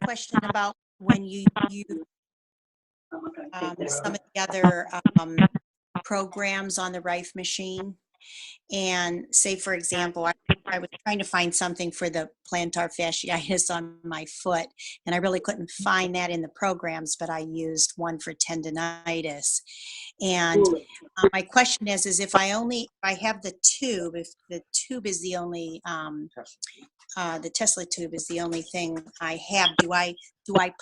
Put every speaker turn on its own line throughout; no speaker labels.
question about when you use some of the other programs on the Rife machine. And say, for example, I was trying to find something for the plantar fasciitis on my foot, and I really couldn't find that in the programs, but I used one for tendonitis. And my question is if I have the tube, if the tube is the only, the Tesla tube is the only thing I have, do I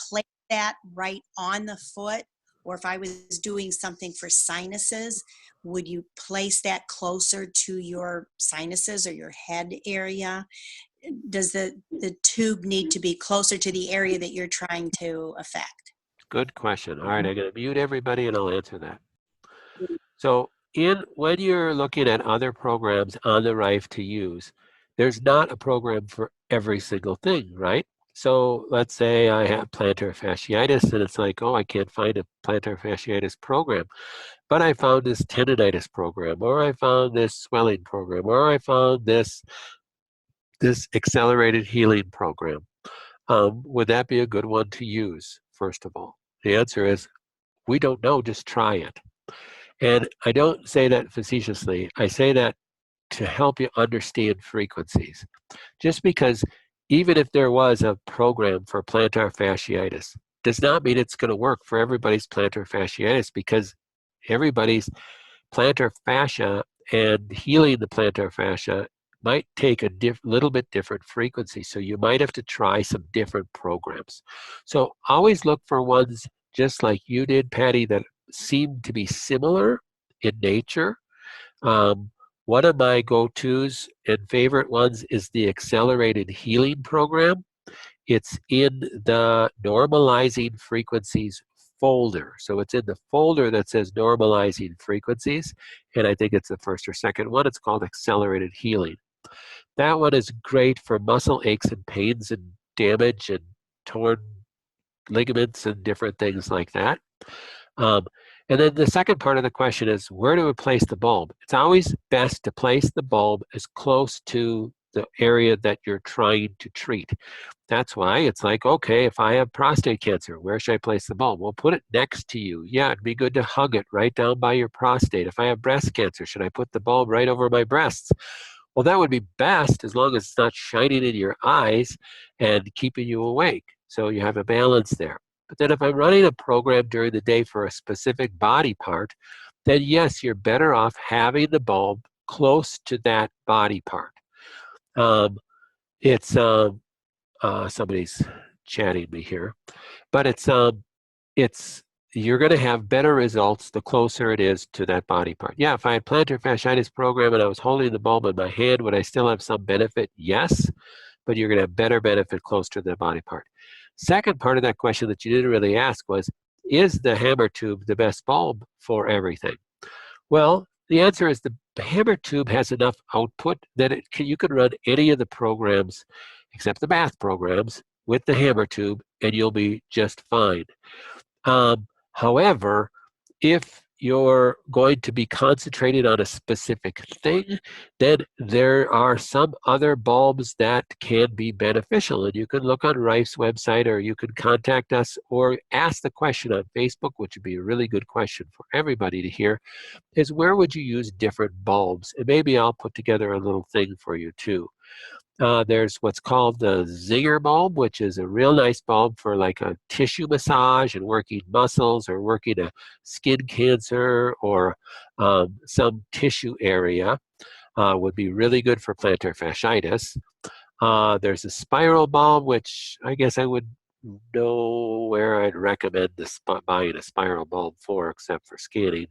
place that right on the foot? Or if I was doing something for sinuses, would you place that closer to your sinuses or your head area? Does the tube need to be closer to the area that you're trying to affect?
Good question. All right, I'm going to mute everybody and I'll answer that. So when you're looking at other programs on the Rife to use, there's not a program for every single thing, right? So let's say I have plantar fasciitis and it's like, oh, I can't find a plantar fasciitis program, but I found this tendonitis program, or I found this swelling program, or I found this accelerated healing program. Would that be a good one to use, first of all? The answer is, we don't know, just try it. And I don't say that facetiously. I say that to help you understand frequencies. Just because even if there was a program for plantar fasciitis, does not mean it's going to work for everybody's plantar fasciitis, because everybody's plantar fascia and healing the plantar fascia might take a little bit different frequency. So you might have to try some different programs. So always look for ones just like you did, Patty, that seem to be similar in nature. One of my go-tos and favorite ones is the Accelerated Healing Program. It's in the Normalizing Frequencies folder. So it's in the folder that says Normalizing Frequencies, and I think it's the first or second one. It's called Accelerated Healing. That one is great for muscle aches and pains and damage and torn ligaments and different things like that. And then the second part of the question is, where do we place the bulb? It's always best to place the bulb as close to the area that you're trying to treat. That's why it's like, okay, if I have prostate cancer, where should I place the bulb? Well, put it next to you. Yeah, it'd be good to hug it right down by your prostate. If I have breast cancer, should I put the bulb right over my breasts? Well, that would be best as long as it's not shining in your eyes and keeping you awake. So you have a balance there. But then if I'm running a program during the day for a specific body part, then yes, you're better off having the bulb close to that body part. Somebody's chatting me here, but you're going to have better results the closer it is to that body part. Yeah, if I had plantar fasciitis program and I was holding the bulb in my hand, would I still have some benefit? Yes, but you're going to have better benefit close to the body part. Second part of that question that you didn't really ask was, is the hammer tube the best bulb for everything? Well, the answer is the hammer tube has enough output that you can run any of the programs except the bath programs with the hammer tube and you'll be just fine. However, if you're going to be concentrated on a specific thing, then there are some other bulbs that can be beneficial. And you can look on Rife's website, or you can contact us, or ask the question on Facebook, which would be a really good question for everybody to hear, is where would you use different bulbs? And maybe I'll put together a little thing for you too. There's what's called the Zinger bulb, which is a real nice bulb for like a tissue massage and working muscles or working a skin cancer or some tissue area. Would be really good for plantar fasciitis. There's a spiral bulb, which I guess I would know where I'd recommend buying a spiral bulb for, except for scanning.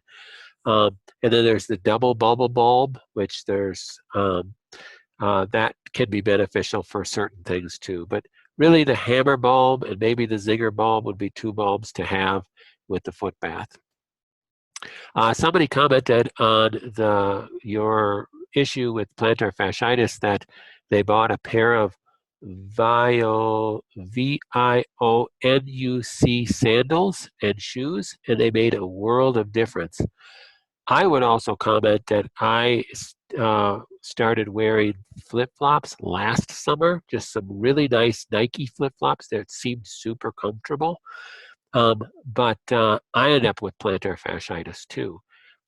And then there's the double bubble bulb, which there's that can be beneficial for certain things too. But really the hammer bulb and maybe the Zinger bulb would be two bulbs to have with the foot bath. Somebody commented on your issue with plantar fasciitis that they bought a pair of VIONUC sandals and shoes, and they made a world of difference. I would also comment that I started wearing flip-flops last summer, just some really nice Nike flip-flops that seemed super comfortable. But I ended up with plantar fasciitis too.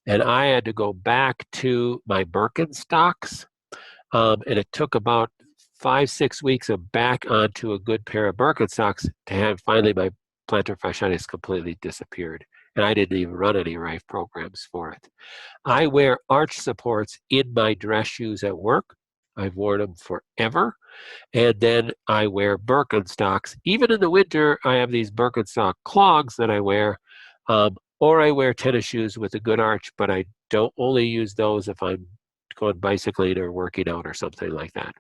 And I had to go back to my Birkenstocks. And it took about 5, 6 weeks of back onto a good pair of Birkenstocks to have finally my plantar fasciitis completely disappeared. And I didn't even run any rife programs for it. I wear arch supports in my dress shoes at work. I've worn them forever. And then I wear Birkenstocks. Even in the winter, I have these Birkenstock clogs that I wear. Or I wear tennis shoes with a good arch, but I don't only use those if I'm going bicycling or working out or something like that.